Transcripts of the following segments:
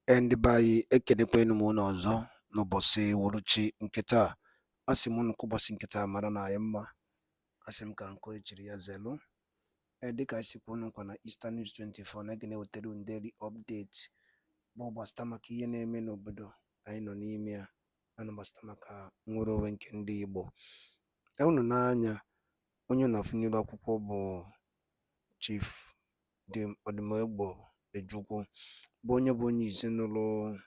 Ndị be anyị ekelekwanụ m unu ọzọ n'ụbọchị uhuruchi nke taa. Asị m unu ka ụbọchị nke taa mara na anyị mma. Asị m ka nkụ ejiri ya zelu. Dịka anyị sikwa unu nkwa na Eastern News 24 na ga na-ewetara unu daily update bụ gbasịta maka ihe na-eme n'obodo anyị nọ n'ime ya, na gbasịta maka nnwere onwe nke ndị Igbo. Unu n'anya, onye na-afụ n'iru akwụkwọ bụ Chief Odimegbo Ojukwu, bụ onye isi n'ụlọ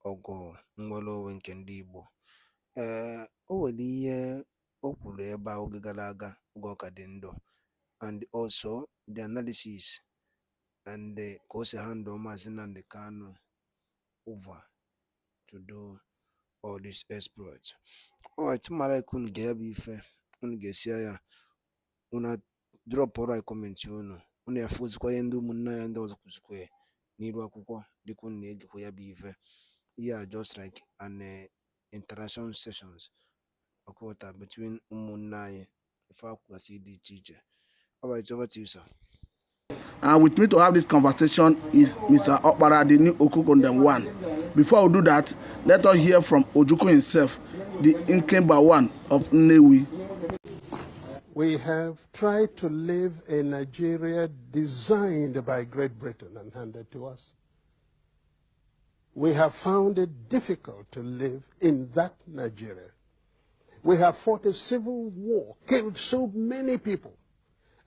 ọgụ nnwere onwe nke ndị Igbo. O nwere ihe o kwuru ebe a oge gara aga oge ọ ka dị ndụ, and also the analysis and ka o si handle Maazị Nnamdi Kanu over to do all these exploits. Alright, mara ka unu ga-ya bụ ife, unu ga-esi ya, unu drop ọrụ comment unu ya fụzikwa ihe ndị ụmụnna ya ndị ọzọ kwuzikwa n'iru akwụkwọ dịka unu na-egekwa ya bụ ife. Yeah, just like an interaction sessions occur between ụmụnna anyị ife akwụkwasị dị iche iche. Alright, over to you, sir. With me to have this conversation is Mr. Ekpa, the new Okokondem one. Before we do that, let us hear from Ojukwu himself, the Nkemba one of Nnewi. We have tried to live a Nigeria designed by Great Britain and handed to us. We have found it difficult to live in that Nigeria. We have fought a civil war, killed so many people,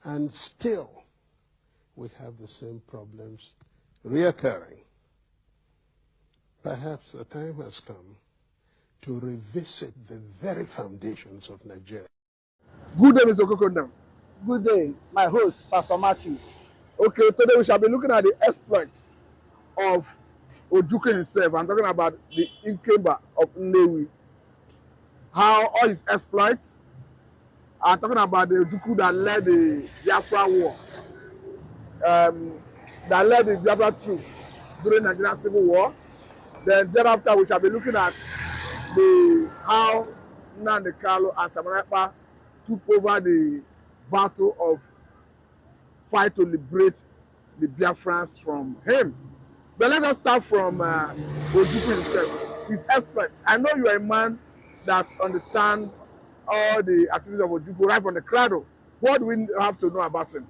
and still we have the same problems reoccurring. Perhaps the time has come to revisit the very foundations of Nigeria. Good day, Mr. Okokondem. Good day, my host, Pastor Matthew. Okay, today we shall be looking at the exploits of Ojukwu himself. I'm talking about the Nkemba of Nnewi. How all his exploits. I'm talking about the Ojukwu that led the Biafra war. That led the Biafra troops during the Nigerian Civil War. Then thereafter we shall be looking at how Nnamdi Kanu and Ekpa took over the battle of fight to liberate the Biafrans from him. But let us start from Ojukwu himself, his exploits. I know you are a man that understands all the activities of Ojukwu right from the cradle. What do we have to know about him?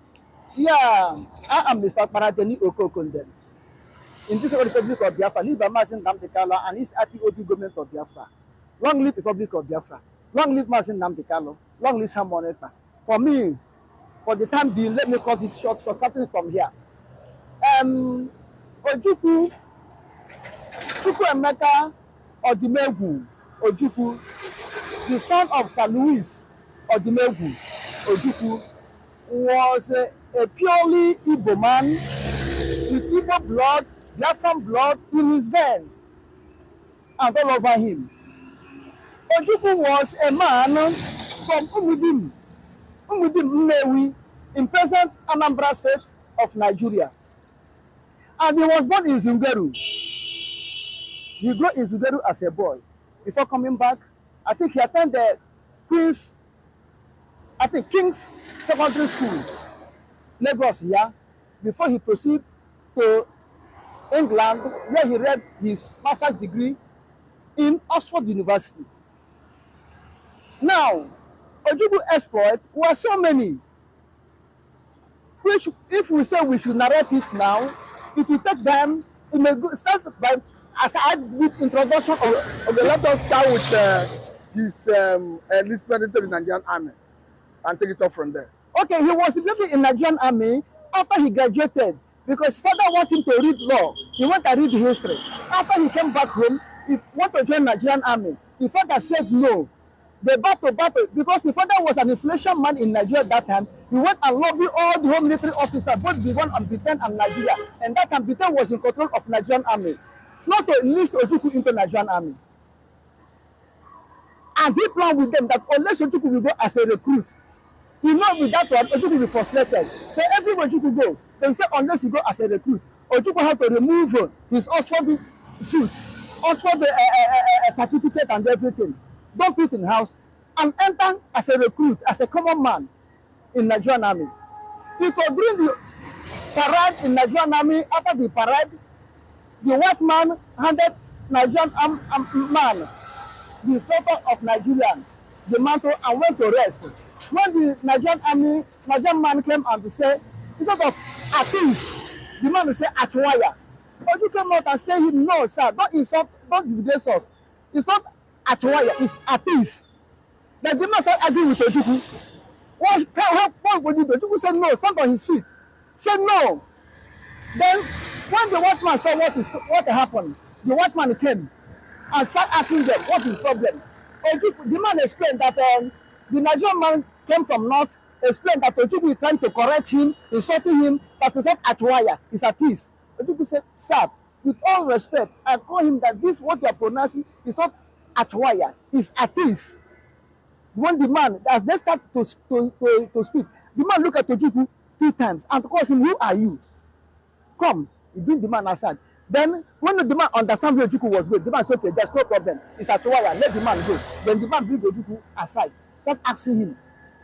Yeah, I am Mr. Paradeni Okokondem. In this Republic of Biafra, live by Maazị Nnamdi Kanu and his IPOB government of Biafra. Long live Republic of Biafra. Long live Maazị Nnamdi Kanu. Long live Samuel Ekpa. For me, for the time being, let me cut it short for starting from here. Ojukwu, Chukwuemeka Odimegwu Ojukwu, the son of Sir Louis Odimegwu Ojukwu, was a purely Igbo man with Igbo blood, Biafran blood in his veins and all over him. Ojukwu was a man from Umudim Nnewi, in present Anambra State of Nigeria. And he was born in Zungeru. He grew in Zungeru as a boy. Before coming back, I think he attended King's Secondary School, Lagos here, before he proceeded to England, where he read his master's degree in Oxford University. Now, Ojukwu exploit were so many, which if we say we should narrate it now, it will take them. It may start by, as I did introduction of Okay, let us start with his enlistment into the Nigerian army and take it off from there. Okay, he was enlisted in Nigerian army after he graduated because his father wanted him to read law. He went to read history. After he came back home, he wanted to join Nigerian army. His father said no. They battle, because his father was an influential man in Nigeria at that time. He went and lobbied all the home military officers, both Britain and Britain and Nigeria. And that time, Britain was in control of Nigerian army, not to enlist Ojukwu into Nigerian army. And he planned with them that unless Ojukwu will go as a recruit, he know with that one, Ojukwu will be frustrated. So every Ojukwu go, they say unless you go as a recruit, Ojukwu have to remove his Oxford suit, Oxford certificate and everything. Don't put in house and enter as a recruit, as a common man in Nigerian army. It was during the parade in Nigerian army. After the parade, The white man handed Nigerian man, the sultan of Nigerian, the mantle and went to rest. When the Nigerian man came and said, instead of at ease, the man will say Achwaya. Oju came out and said, no, sir, don't insult, don't disgrace us. It's not Achwaya, it's at ease. Then the man started arguing with Ojukwu. What would you do? Ojukwu said no, stand on his feet. Said no. Then when the white man saw what happened, the white man came and started asking them what is the problem. Ojukwu, the man explained that the Nigerian man came from north, explained that Ojukwu is trying to correct him, insulting him, but it's not Achwaya, it's at ease. Ojukwu said, sir, with all respect, I call him that this what you are pronouncing is not Achwaya, it's at ease. When the man, as they start to speak, the man look at Ojukwu 2 times and calls him, who are you? Come, he bring the man aside. Then, when the man understand where Ojukwu was going, the man said, okay, there's no problem. It's Achwaya, let the man go. Then the man bring Ojukwu aside, start asking him.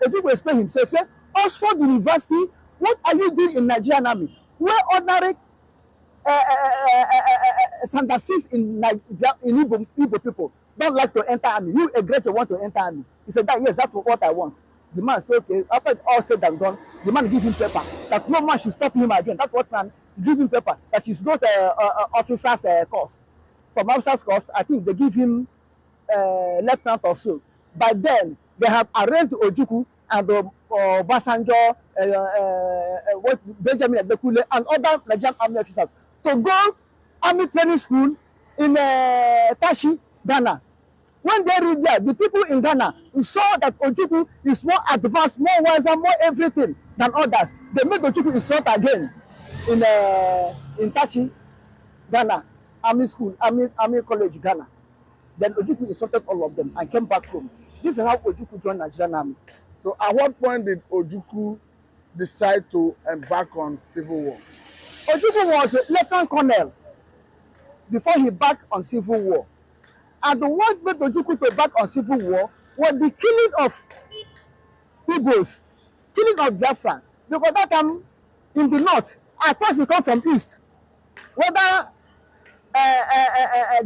Ojukwu explain himself, say, Oxford University, what are you doing in Nigerian army? Where ordinary Sanda 6 in Igbo people don't like to enter army. You agree to want to enter army. He said, that, yes, that's what I want. The man said, okay, after all said and done, the man give him paper that no man should stop him again. That's what man give him paper that he's not officer's course. From officer's course, I think they give him lieutenant or so. By then, they have arranged Ojukwu and Basanjo, Benjamin Adekule, and other Nigerian army officers to go army training school in Tashi, Ghana. When they read there, the people in Ghana saw that Ojukwu is more advanced, more wiser, more everything than others. They made Ojukwu insult again in Tashi, Ghana, army school, army college, Ghana. Then Ojukwu insulted all of them and came back home. This is how Ojukwu joined Nigerian army. So at what point did Ojukwu decide to embark on civil war? Ojukwu was a lieutenant colonel before he backed on civil war. And the what made Ojukwu to back on civil war was the killing of Igbos, killing of Biafra. Because that time in the north, at first he comes from east, whether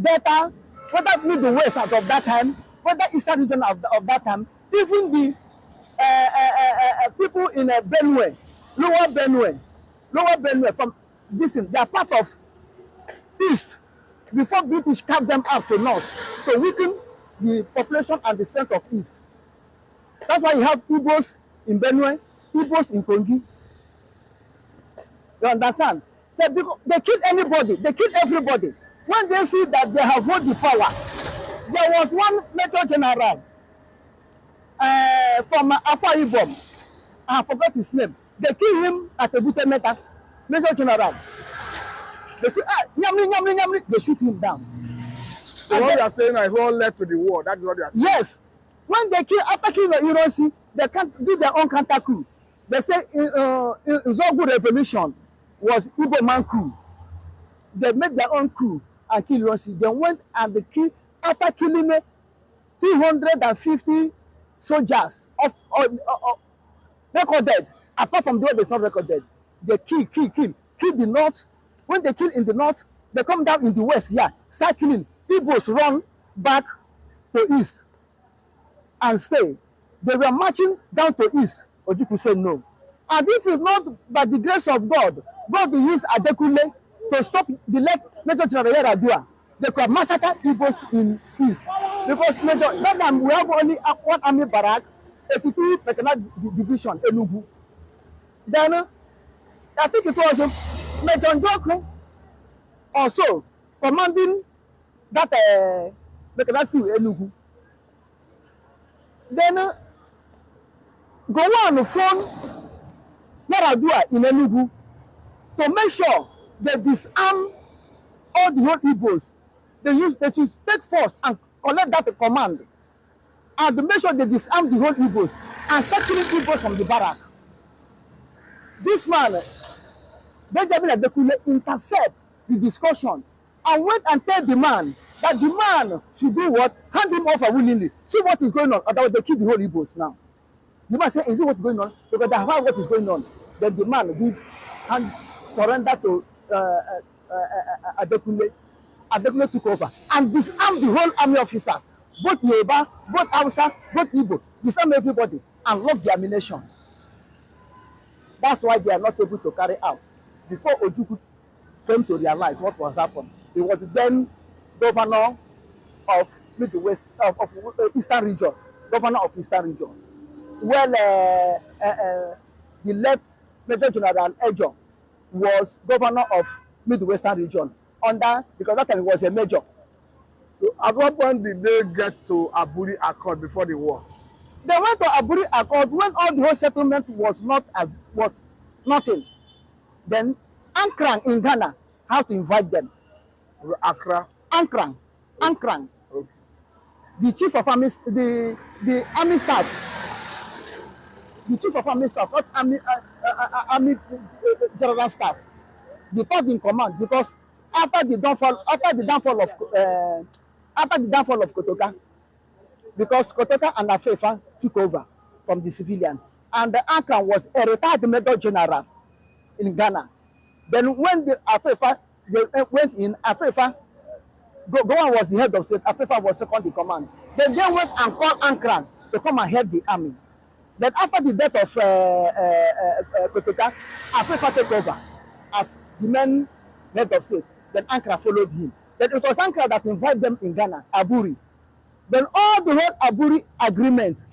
Delta, whether Middle West of that time, whether Eastern region of that time, even the people in Benue, lower Benue from this, they are part of east. Before British carved them up to north to weaken the population and the strength of east. That's why you have Igbos in Benue, Igbos in Kongi. You understand? So because they kill anybody, they kill everybody. When they see that they have hold the power, there was one Major General from Akwa Ibom, I forgot his name. They kill him at Ebute Meta, Major General. They say, nyamli, they shoot him down. So what you are saying is what led to the war. That's what you are saying. Yes. When they kill, after killing the Irosi, they can't do their own counter coup. They say Zogu Revolution was Igbo man coup. They made their own coup and killed Irosi. They went and they killed, after killing 250 soldiers recorded, apart from the one that's not recorded. They kill the north. When they kill in the north, they come down in the west, start killing. Igbos run back to east and stay. They were marching down to east. Ojukwu said no. And if it's not by the grace of God, God will use Adekule to stop the left Major General Yar'Adua. They could massacre Igbos in east. Because that time we have only one army barrack, 82 Mechanized Division, Enugu. Then, I think it was Major Njoku also commanding that Mechanized Enugu. Then go on phone Yar'Adua in Enugu to make sure they disarm all the whole Igbos. They should take force and collect that command and to make sure they disarm the whole Igbos and start killing Igbos from the barrack. This man, Benjamin Adekule, intercept the discussion and went and tell the man that the man should do what? Hand him over willingly. See what is going on, otherwise they kill the whole Igbos now. The man said, is it what's going on? Because they have what is going on. Then the man give and surrender to Adekunle took over and disarmed the whole army officers, both Yoruba, both Hausa, both Igbo, disarmed everybody and locked the ammunition. That's why they are not able to carry out. Before Ojukwu came to realize what was happening, he was the then governor of Midwest of Eastern Region, governor of Eastern Region. Well, the late Major General Ejo was governor of Midwestern Region because that time he was a major. So at what point did they get to Aburi Accord before the war? They went to Aburi Accord when all the whole settlement was nothing. Then Ankran in Ghana had to invite them. Accra? Ankran. Okay. The chief of army, the army staff. The chief of army staff, not army general staff, the third in command, because after the downfall of Kotoka, because Kotoka and Afefa took over from the civilian, and the Ankran was a retired major general in Ghana. Then when the Afefa went in, Afefa, Gowon was the head of state, Afefa was second in command. Then they went and called Ankran to come and head the army. Then after the death of Kotoka, Afefa took over as the main head of state. Then Ankara followed him. Then it was Ankara that invited them in Ghana, Aburi. Then all the whole Aburi agreement,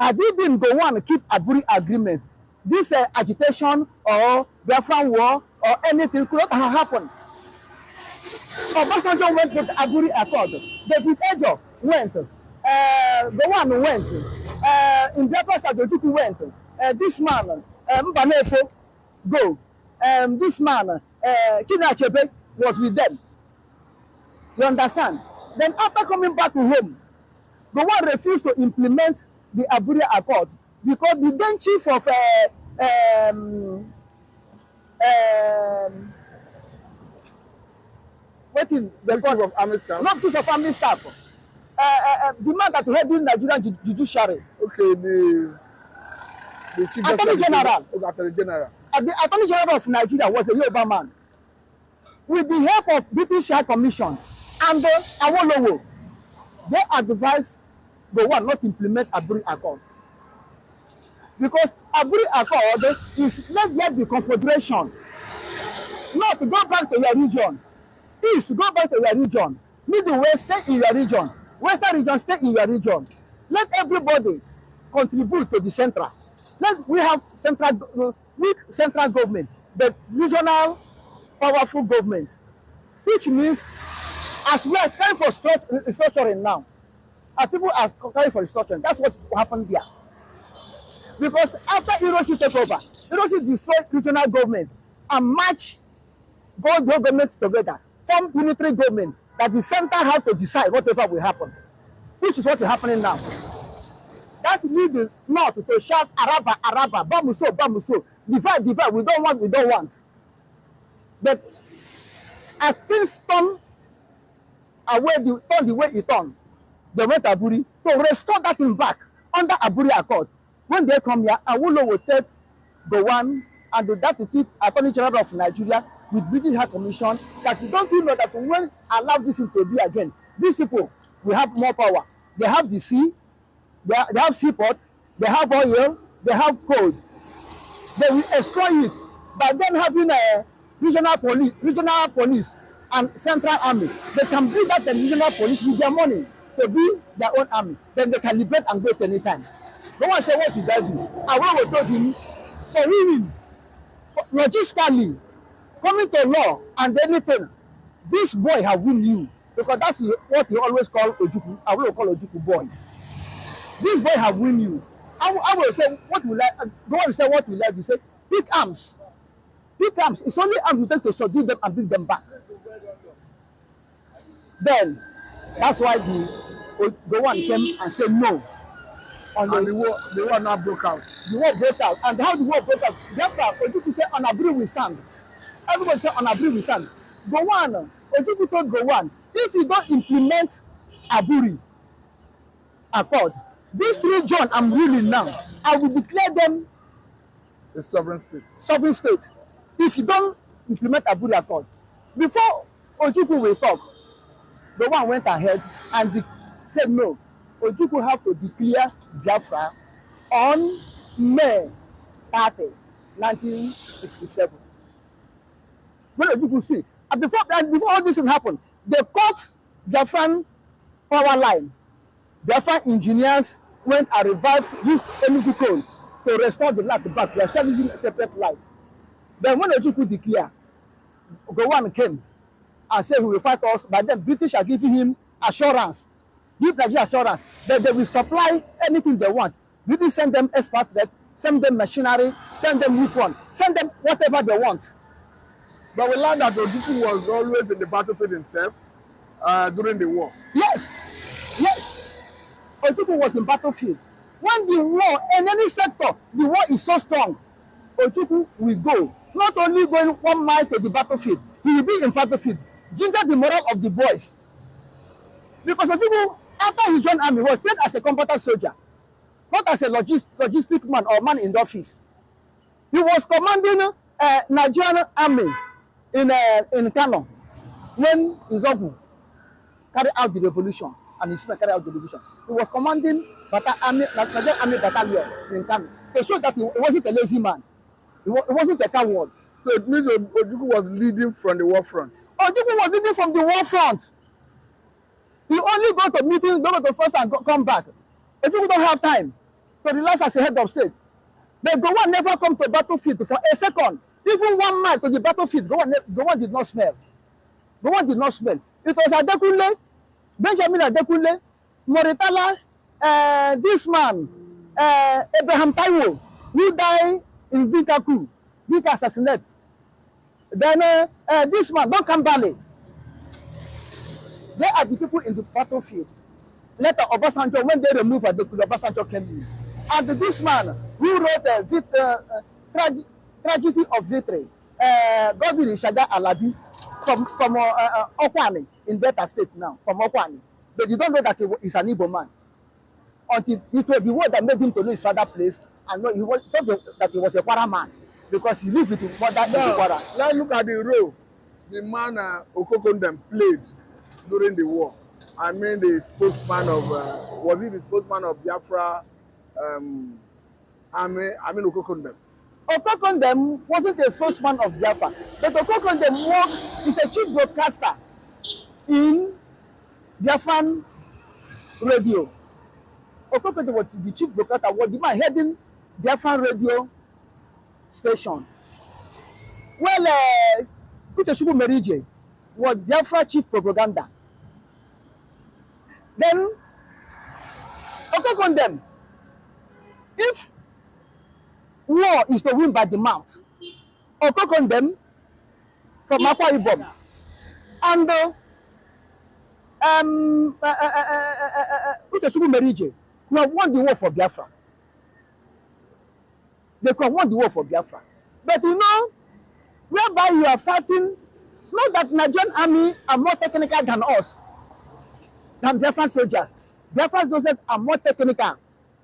had it been Gowon to keep Aburi agreement, this agitation or Biafra war or anything could not have happened. Obasanjo went to the Aburi Accord. David Ejo went. Gowon went. In Biafra side, Ojukwu went. This man, Mbanefo, go. This man, Chinachebe, was with them. You understand? Then after coming back to home, Gowon refused to implement the Aburi Accord because the then chief of the chief of army staff? Not chief of army staff. The man that headed Nigerian judiciary. Okay, the chief Attorney General. Okay, Attorney General. The Attorney General of Nigeria was a Yoruba man. With the help of British High Commission and Awolowo, they advised Gowon not to implement Aburi Accord. Because Aburi Accord is let there be confederation. Not to go back to your region. East, go back to your region. Middle West, stay in your region. Western region, stay in your region. Let everybody contribute to the central. We have weak central government, but regional powerful government, which means as we are trying for restructuring now, and people are trying for restructuring, that's what happened there. Because after Hiroshi took over, Hiroshi destroyed regional government and match both governments together, form unitary government that the center have to decide whatever will happen, which is what is happening now. That lead the north to shout Araba, Araba, Bamuso, Bamuso, divide, divide, we don't want. But as things turn the way it turned, they went to Aburi to restore that thing back under Aburi Accord. When they come here, Awolowo will take Gowon and the Deputy Attorney General of Nigeria with British High Commission that you don't know that when allow this thing to be again, these people will have more power. They have the sea, they have seaport, they have oil, they have coal. They will exploit it by then having a regional police and central army. They can build that regional police with their money to build their own army. Then they can liberate and go at any time. No one say what did I do? Awolowo told him, for him, logistically, coming to law and anything, this boy have win you. Because that's what he always call Ojukwu. I will call Ojukwu boy. This boy have win you. I will say, what will I? Go on and say, what will I? He say, pick arms. Pick arms. It's only arms you take to subdue them and bring them back. Then, that's why the one came and said no. And the war now broke out. The war broke out. And how the war broke out? Therefore, Ojukwu said, on Aburi we stand. Everybody said, on Aburi we stand. Gowon, Ojukwu told Gowon, if you don't implement Aburi Accord, this region I'm ruling now, I will declare them a sovereign state. Sovereign state. If you don't implement Aburi Accord. Before Ojukwu will talk, the one went ahead and said no. Ojukwu have to declare Biafra on May 30, 1967. When Ojukwu see, and before all this thing happened, they cut Biafran power line. Biafran engineers went and used Enugu coal to restore the light back. We are still using a separate light. Then when Ojukwu declared, Gowon came and said he will fight us. But then British are giving him assurance, give Nigeria assurance that they will supply anything they want. British send them expatriate, send them machinery, send them weapon, send them whatever they want. But we learned that Ojukwu was always in the battlefield himself during the war. Yes, yes. Ojukwu was in battlefield. When the war, in any sector, the war is so strong, Ojukwu will go. Not only going 1 mile to the battlefield, he will be in battlefield, ginger the morale of the boys. Because Ojukwu, after he joined army, was trained as a combatant soldier, not as a logistic man or man in the office. He was commanding Nigerian army in Kano when Ojukwu carried out the revolution and his men carried out the revolution. He was commanding Nigerian army battalion in Kano to show that he wasn't a lazy man. He wasn't a coward. So it means Ojukwu was leading from the war front. Ojukwu was leading from the war front. He only go to meetings, go to first and come back. Ojukwu don't have time to relax as a head of state. But Gowon never come to battlefield for a second. Even 1 mile to the battlefield, Gowon did not smell. Gowon did not smell. It was Adekunle, Benjamin Adekunle, Moritala, this man, Abraham Taiwo, who died in Dikaku, Dika assassinate. Then this man, Don Kambale. They are the people in the battlefield. Later, Obasanjo, when they removed Adekunle, Obasanjo came in. And this man who wrote Tragedy of Victory, Godwin Ishaga Alabi, from Okwani in Delta State now, from Okwani. But you don't know that he is an Igbo man. Until it was the word that made him to know his father's place, and no, thought that he was a Kwara man because he lived with his mother in the Kwara. Let's look at the role the man Okokondem played during the war. I mean, the spokesman of was he the spokesman of Biafra army? I mean Okokondem. Okokondem wasn't a spokesman of Biafra, but Okokondem is a chief broadcaster in Biafran radio. Okokondem was the chief broadcaster, was the man heading Biafran radio station. Well, Ojukwu Merije was Biafra chief propaganda. Then Okokondem, if war is to win by the mouth, Okokondem from Akwa Ibom and Ojukwu Merije, who have won the war for Biafra. They could have won the war for Biafra. But you know, whereby you are fighting, not that Nigerian army are more technical than us, than Biafran soldiers. Biafran soldiers are more technical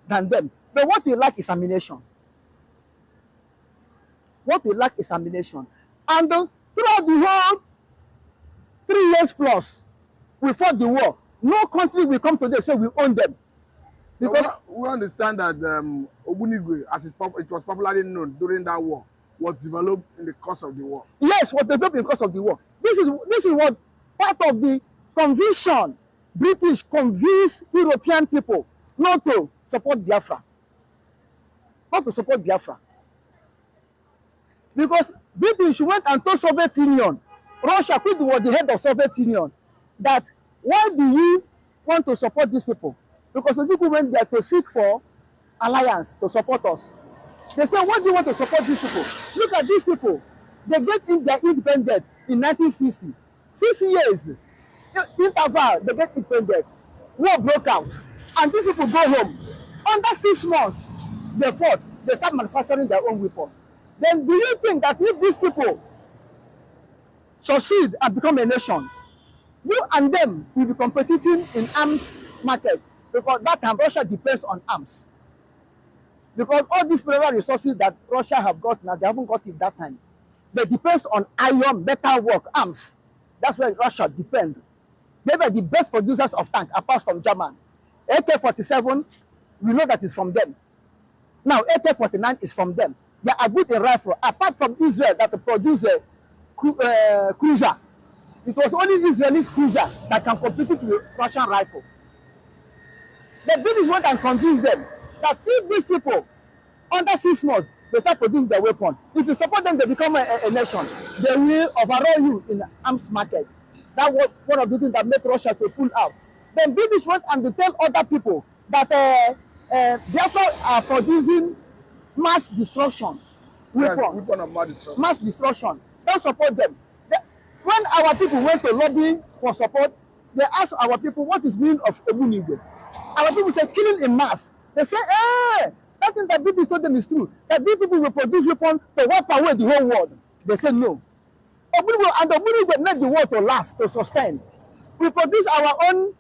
than them. But what they lack is ammunition. What they lack is ammunition. And throughout the whole 3 years plus, we fought the war. No country will come today say we own them. Because we understand that Ogbunigwe, as it was popularly known during that war, was developed in the course of the war. Yes, was developed in the course of the war. This is what part of the conviction. British convinced European people not to support Biafra. Not to support Biafra. Because British went and told Soviet Union, Russia, who was the head of Soviet Union, that why do you want to support these people? Because Ojukwu went there to seek for alliance to support us. They said, why do you want to support these people? Look at these people. They get their independence in 1960. 6 years interval, they get independent. War broke out. And these people go home. Under 6 months, they fought. They start manufacturing their own weapon. Then do you think that if these people succeed and become a nation, you and them will be competing in arms market? Because that time Russia depends on arms. Because all these mineral resources that Russia have got now, they haven't got it that time. They depend on iron, metal work, arms. That's where Russia depend. They were the best producers of tank apart from German. AK-47, we know that is from them. Now AK-49 is from them. They are good in rifle. Apart from Israel that produce a cruiser, it was only Israeli cruiser that can compete with the Russian rifle. The British went and convinced them that if these people, under 6 months, they start producing their weapon, if you support them, they become a nation, they will overall you in the arms market. That was one of the things that made Russia to pull out. Then British went and they tell other people that Biafra are producing mass destruction weapon. Yes, weapon of mass destruction. Mass destruction. Don't support them. When our people went to lobby for support, they asked our people what is meaning of Omunigwe. Our people say killing in mass. They say, that thing that British told them is true. That these people will produce weapons to wipe away the whole world. They said no. Omunigwe, and Omunigwe made the world to last, to sustain. We produce our own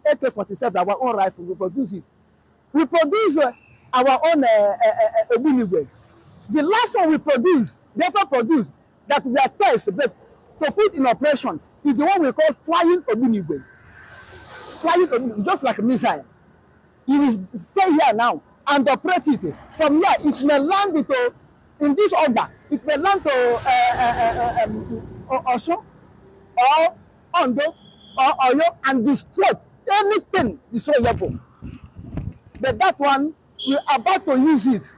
AK-47, our own rifle. We produce it. We produce our own Omunigwe. The last one we produce, therefore produce, that we are test, but to put in operation, is the one we call flying Omunigwe. Flying Omunigwe, just like a missile. You will stay here now and operate it. From here, it may land into, in this order, it may land to Osho, or Ondo, or Oyo, and destroy anything destroyable. But that one, we're about to use it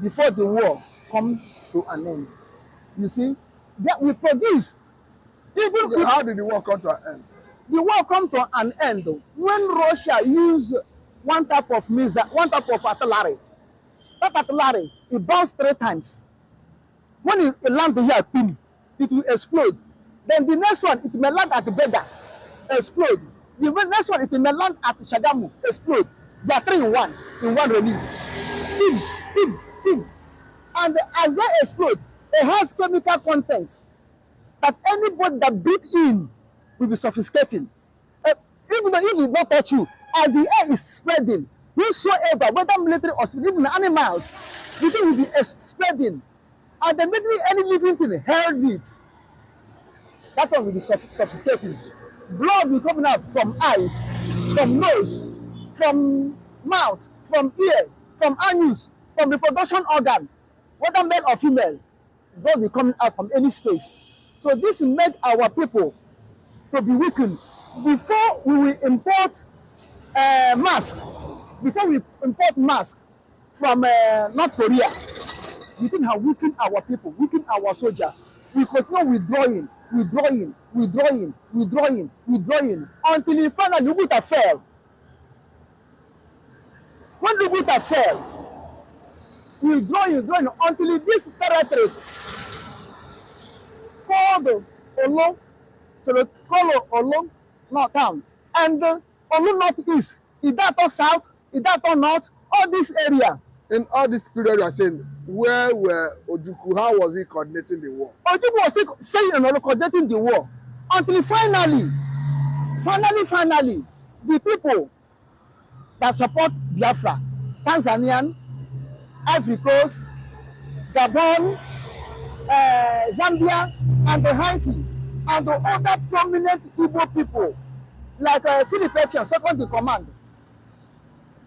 before the war come to an end. You see, that we produce. Even okay, how did the war come to an end? The war come to an end when Russia used one type of missile, one type of artillery. That artillery, it bounced 3 times. When it lands here, boom, it will explode. Then the next one, it may land at the Bega, explode. The next one, it may land at Shagamu, explode. They are 3 in one release. Boom, boom, boom. And as they explode, it has chemical content that anybody that breathe in will be suffocating. Even though if it not touch you, as the air is spreading, whosoever, whether military or even animals, the thing will be spreading. And the military, any living thing held it. That one will be suffocating. Blood will come out from eyes, from nose, from mouth, from ear, from anus, from reproduction organ, whether male or female. Blood will come out from any space. So this will make our people to be weakened. Before we will import mask, before we import mask from North Korea, the thing have weakened our people, weakened our soldiers. We continue withdrawing, until finally Luguta fell. When Luguta fell, withdrawing until this territory called Olo, so they call Olo North Town, and Olo Northeast, Idato South, Idato North, all this area. In all this period, you are saying, where were Ojukwu? How was he coordinating the war? Ojukwu was still saying and coordinating the war until finally, the people that support Biafra, Tanzanian, Ivory Coast, Gabon, Zambia, and the Haiti, and the other prominent Igbo people, like Philip Effian, second in command.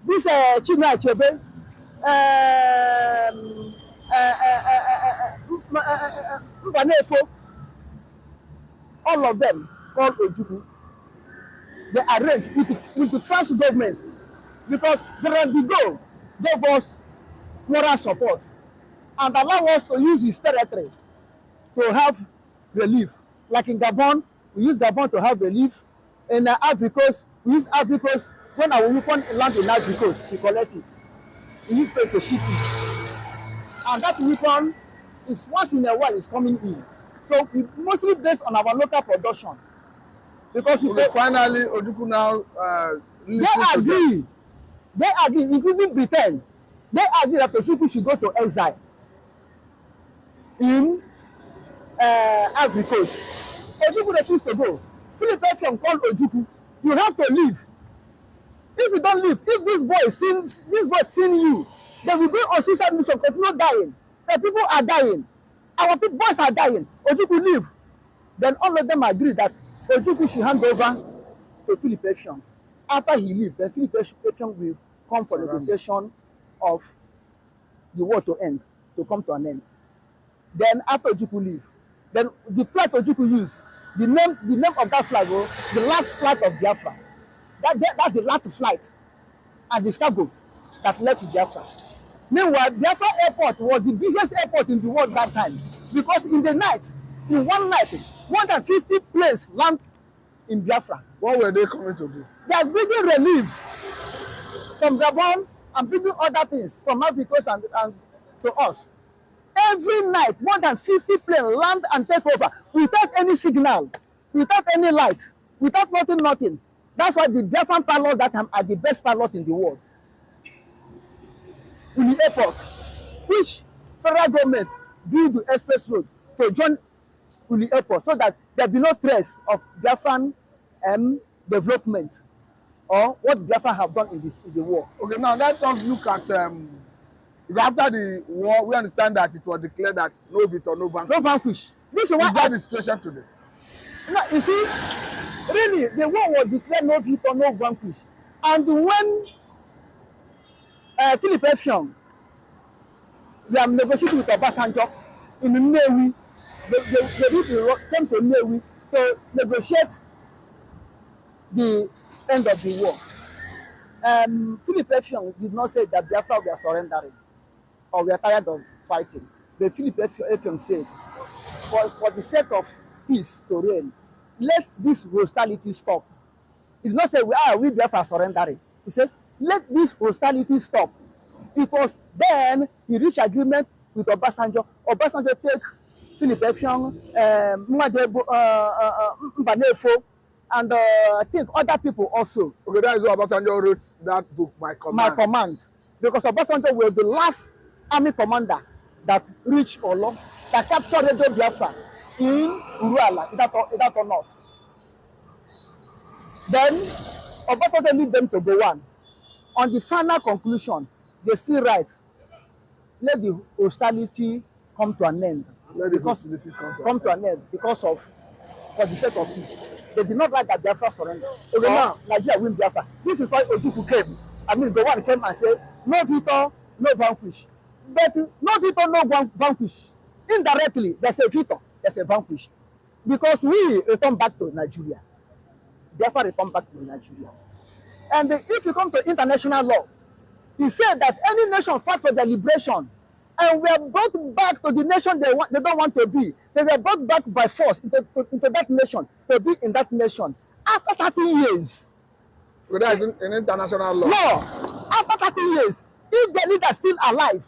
This Chinua Achebe, Mbanefo, all of them called Ojukwu. They arranged with the first government because General de Gaulle gave us moral support and allow us to use his territory to have relief. Like in Gabon, we use Gabon to have relief. In Ivory Coast, we use Ivory Coast. When our weapon land in Ivory Coast, we collect it. We use it to shift it. And that weapon is once in a while is coming in. So we mostly based on our local production. Because finally, Ojukwu now They agree, including Britain. They agree that Ojukwu should go to exile in Ivory Coast. Ojukwu refused to go. Philip Effian called Ojukwu, you have to leave. If you don't leave, if this boy seen you, they will go on suicide mission, continue dying. The people are dying. Our people, boys are dying. Ojukwu leave. Then all of them agree that Ojukwu should hand over to Philip Effiong. After he leaves, then Philip Effiong will come for negotiation of the war to come to an end. Then after Ojukwu leave, then the flag Ojukwu used, the name of that flag, the last flight of Biafra. That's the last flight and the cargo that led to Biafra. Meanwhile, Biafra airport was the busiest airport in the world that time, because in one night, more than 50 planes land in Biafra. What were they coming to do? They are bringing relief from Gabon and bringing other things from Africa and to us. Every night, more than 50 planes land and take over without any signal, without any light, without nothing. That's why the Biafran pilots that time are the best pilots in the world. In the airport, which federal government build the express road to join Uli Airport so that there be no trace of Biafran development or what Biafra have done in the war. Okay, now let us look at after the war. We understand that it was declared that no victor, no vanquish. No vanquish. This is why the situation today. No, you see, really, the war was declared no victor, no vanquish, and when Philip Effiong, they are negotiating with Obasanjo in Nnewi. The people came to Nnewi to negotiate the end of the war. Philip Effiong did not say that Biafra were surrendering or we are tired of fighting. But Philip Effiong said, for the sake of peace to reign, let this hostility stop. He did not say, we Biafra surrendering. He said, let this hostility stop. It was then he reached agreement with Obasanjo. Obasanjo take Philip Effiong, Mbanefo, and I think other people also. Okay, that is why Obasanjo wrote that book, My Command. My Command. Because Obasanjo was the last army commander that reached Olo, that captured Radio Biafra in Uruala, is that or not? Then Obasanjo lead them to Gowan. On the final conclusion, they still write, let the hostility come to an end. Let the hostility come to an end because of, for the sake of peace. They did not write that Biafra surrender. Okay, now Nigeria win Biafra. This is why Ojukwu came. Gowan came and said, no victor, no vanquish. But no victor, no vanquish. Indirectly, there's a victor, there's a vanquish. Because we return back to Nigeria. Biafra return back to Nigeria. And if you come to international law, he said that any nation fight for their liberation, and we are brought back to the nation they don't want to be. They were brought back by force into that nation, to be in that nation. After 30 years. So that is in international law. No. After 30 years, if the leader is still alive,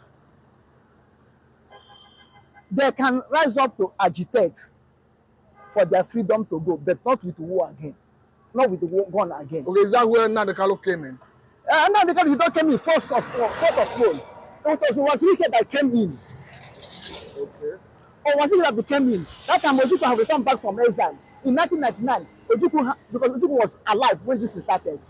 they can rise up to agitate for their freedom to go, but not with war again. Not with the war gun again. Okay, is that where Nnamdi Kanu came in? Nnamdi Kanu, he don't came in fourth of all. It was Ojukwu that came in. Okay. Or was it that came in? That time Ojukwu have returned back from exile. In 1999, because Ojukwu was alive when this started.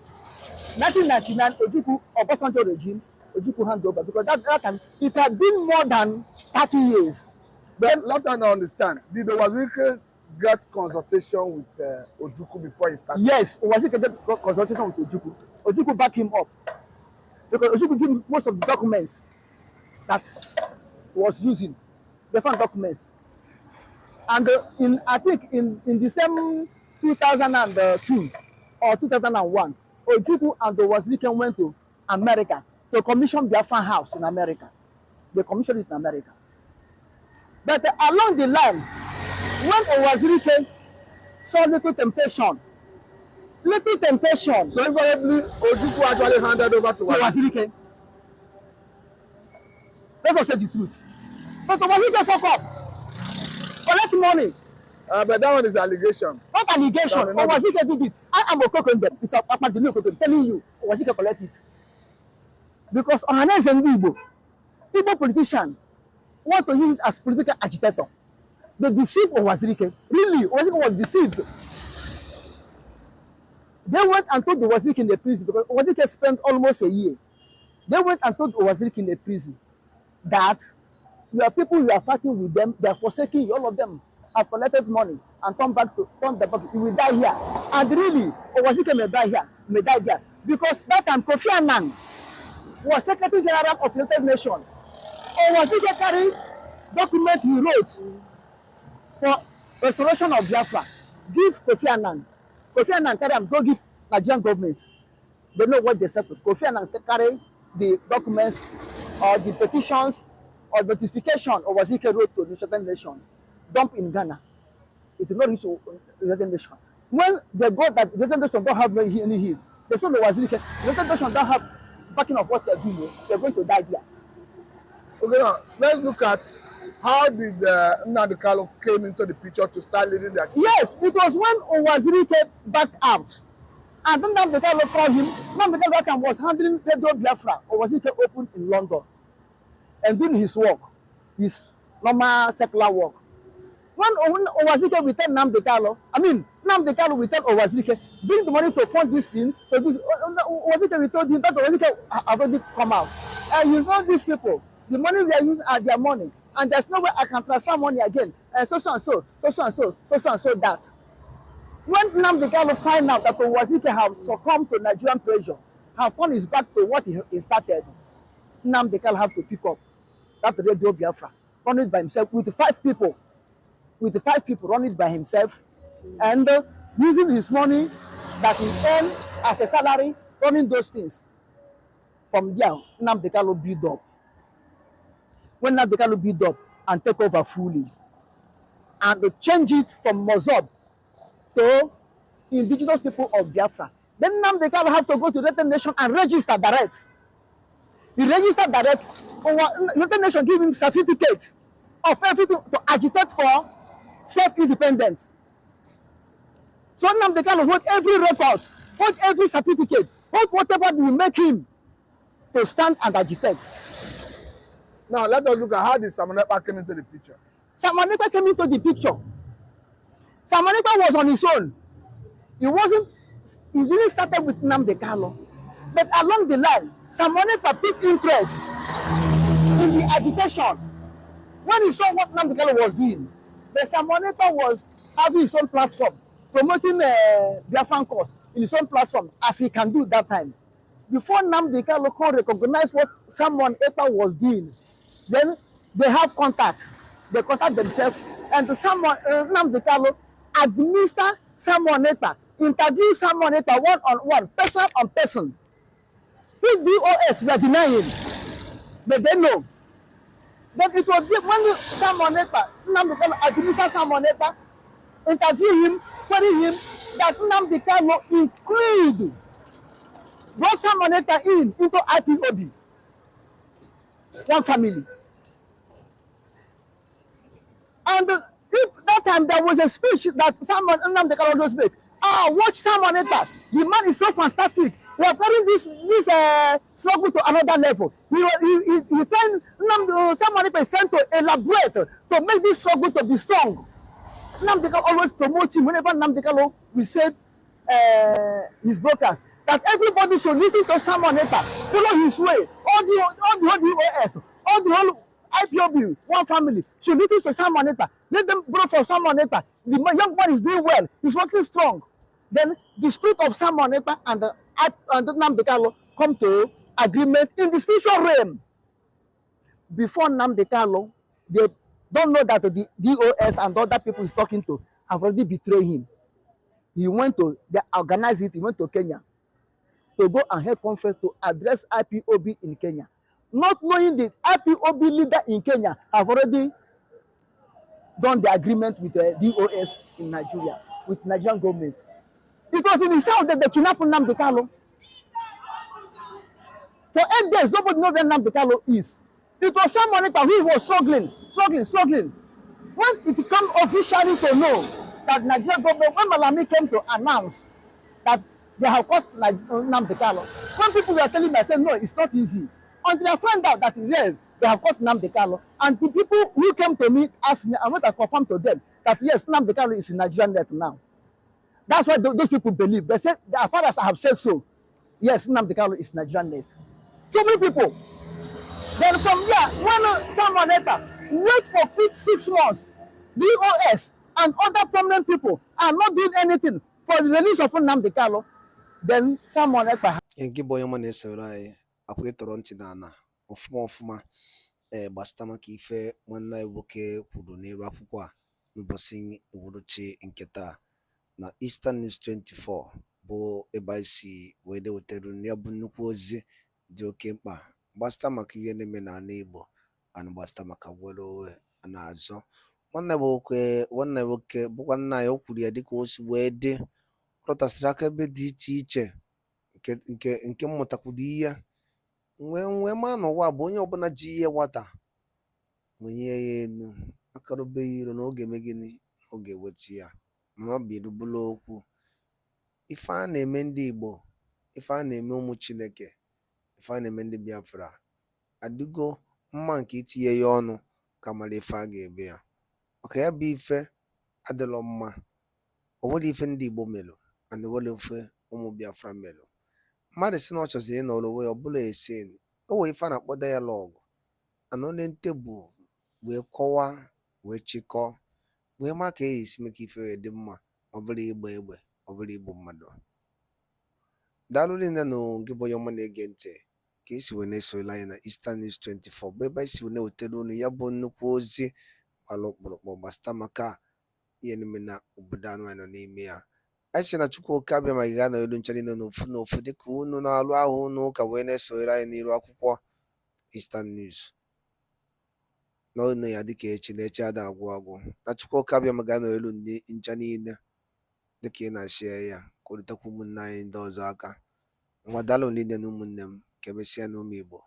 1999, Ojukwu, Obasanjo regime, Ojukwu hand over. Because that time, it had been more than 30 years. But let us understand, did Owazirike get consultation with Ojukwu before he started? Yes, Owazirike get consultation with Ojukwu. Ojukwu back him up. Because Ojukwu gave him most of the documents that he was using, different documents. And I think in the same 2002 or 2001, Ojukwu and Owazirike went to America to commission Biafra House in America. They commissioned it in America. But along the line, when Owazirike saw little temptation. So invariably, Ojukwu actually handed over to Owazirike. Let us say the truth. But Owazirike fuck up. Collect money. But that one is allegation. Not allegation. Owazirike did it. I am Okokondem. Mr. Akmadini Okokondem telling you, Owazirike collect it. Because Ohaneze Igbo politician want to use it as political agitator. They deceive Owazirike. Really, Owazirike was deceived. They went and told Owazirike in the prison, because Owazirike spent almost a year. They went and told Owazirike in the prison that You are people, you are fighting with them, they are forsaking you. All of them have collected money and turn the back. You will die here. And really, Owazike may die here, may die there. Because that time Kofi Annan was Secretary General of United Nations. Owazike carried document he wrote for restoration of Biafra. Give Kofi Annan. Kofi Annan carry am go give Nigerian government. They know what they settled. Kofi Annan carry the documents or the petitions or notification Owazike wrote to the United Nations, dump in Ghana. It did not reach the United Nations. When they got that the United Nations don't have any heat, they saw Owazike, the United Nations don't have backing of what they're doing. They're going to die there. Okay, now let's look at how did Nnamdi Kanu came into the picture to start leading the agitation. Yes, it was when Owazike backed out. And then Nnamdi Kanu called him. Nnamdi Kanu was handling Radio Biafra. Owazike opened in London and doing his work, his normal secular work. When Owazike will tell Nnamdi Kanu, Nnamdi Kanu will tell Owazike, bring the money to fund this thing, to do. Owazike will tell him that Owazike have already come out. And you know these people, the money we are using are their money. And there's no way I can transfer money again. And so that. When Nnamdi Kanu find out that Owazike have succumbed to Nigerian pressure, have turned his back to what he started, Nnamdi Kanu have to pick up that Radio Biafra, run it by himself with 5 people. With 5 people, run it by himself, and using his money that he earned as a salary, running those things. From there, Nnamdi Kanu build up. When Nnamdi Kanu build up and take over fully, and they change it from Mozob to indigenous people of Biafra, then Nnamdi Kanu have to go to the United Nations and register direct. He registered direct. United Nations give him certificate of everything to agitate for self-independence. So Nnamdi Kanu hold every record, hold every certificate, hold whatever will make him to stand and agitate. Now let us look at how did Simon Ekpa came into the picture. Simon Ekpa came into the picture. Simon Ekpa was on his own. He didn't start with Nnamdi Kanu. But along the line, Simon Ekpa picked interest in the agitation. When he saw what Nnamdi Kanu was doing, the Simon Ekpa was having his own platform, promoting Biafran cause in his own platform, as he can do that time. Before Nnamdi Kanu can recognize what Simon Ekpa was doing, then they have contact. They contact themselves, and Nnamdi Kanu administer Simon Ekpa, interview Simon Ekpa one-on-one, person on person. If DOS were denying, but they know. Then it was when Simon Ekpa, Nnamdi Kanu administer Simon Ekpa, interview him, query him, that Nnamdi Kanu include brought Simon Ekpa into IPOB, one family. And if that time there was a speech that Nnamdi Kanu just make, watch Simon Ekpa, the man is so fantastic. He have carried this struggle to another level. Simon Ekpa is trying to elaborate to make this struggle to be strong. Nnamdi Kanu always promotes him whenever Nnamdi Kanu will say his brokers that everybody should listen to Simon Ekpa, follow his way. All the OS, all the whole IPOB, one family should listen to Simon Ekpa. Let them borrow for Simon Ekpa. The young man is doing well. He's working strong. Then the spirit of Simon Ekpa and Nnamdi Kanu come to agreement in the spiritual realm. Before Nnamdi Kanu, they don't know that the DOS and other people he's talking to have already betrayed him. They organized it, he went to Kenya to go and head conference to address IPOB in Kenya. Not knowing the IPOB leader in Kenya have already done the agreement with the DOS in Nigeria, with Nigerian government. It was in the south that they kidnapped Nnamdi Kanu. For 8 days, nobody knows where Nnamdi Kanu is. It was someone who was struggling. When it came officially to know that Nigerian government, when Malami came to announce that they have caught Nnamdi Kanu, when people were telling me, I said, no, it's not easy. Until I found out that they have caught Nnamdi Kanu. And the people who came to me asked me, I went and confirmed to them that yes, Nnamdi Kanu is in Nigerian net now. That's why those people believe. They said, as far as I have said so, yes, Nnamdi Kanu is Nigerian net. So many people. Then from there, when Simon Ekpa wait for quick 6 months. DOS and other prominent people are not doing anything for the release of Nnamdi Kanu. Then someone Ekpa. Nke bụ onye ọma na-esoro anyị akwa ịtọrọ ntị n'ala ọfụma gbasịta maka ife nwanne anyị nwoke kwuru n'elu akwụkwọ a n'ụbọchị uhuruchi nke taa na Eastern News 24 bụ ebe anyị si wee dewetara ya bụ nnukwu ozi dị oke mkpa gbasịta maka ihe na-eme n'ala Igbo ana gbasịta maka nwere onwe na-azọ. Nwanne nwoke bụkwa nna anyị, o kwuru ya dịka o si wee dị, ọ rụtasịrị aka ebe dị iche iche nke mmụtakwuru ihe wee maa n'ụwa bụ onye ọbụla ji ihe nwata wenye ya elu akarubeghị iro n'oge eme gịnị n'oge weta ya, mana ọ bụ irubula okwu. Ife a na-eme ndị Igbo, ife a na-eme ụmụ Chineke, ife a na-eme ndị Biafra adịgo mma nke itinye ya ọnụ ka mara ife a ga-ebe ya, maka ya bụ ife adịlọ mma. O nwere ife ndị Igbo melụ and nwere ife ụmụ Biafra melụ. Mmadụ si na ọ chọziri ịnọrọ onwe ya ọbụla esen, o nwere ife a na-akpọ dialogue ana onye tebụl wee kọwaa wee chịkọọ wee maa ka e esi mee ka ife wee dị mma, ọ bụla ịgba egbe, ọ bụla igbu mmadụ. Daalụ niile na gị bụ onye ọma na-ege ntị ka esi wee na-esola anyị na Eastern News 24 bụ ebe anyị si wee na-ewetara unu ya bụ nnukwu ozi gbara ọkpụrụkpụ gbasịta maka ihe na-eme na obodo anụ anyị nọ n'ime ya. Anyị si na Chukwu oke abịa ma gị ga nọrọ ncha niile n'ofu dịka unu na-alụ ahụ unu ka wee na-esonyere anyị n'iru akwụkwọ Eastern News n'ọnụ ya dịka echi na echi ada agwụ na Chukwu oke abịa ma ga nọrọ ncha niile dịka ị na-ashịa ya ka o ritekwa ụmụnne anyị ndị ọzọ aka. Nwa daalụ niile na ụmụnne m ka emesịa n'ụmụ Igbo.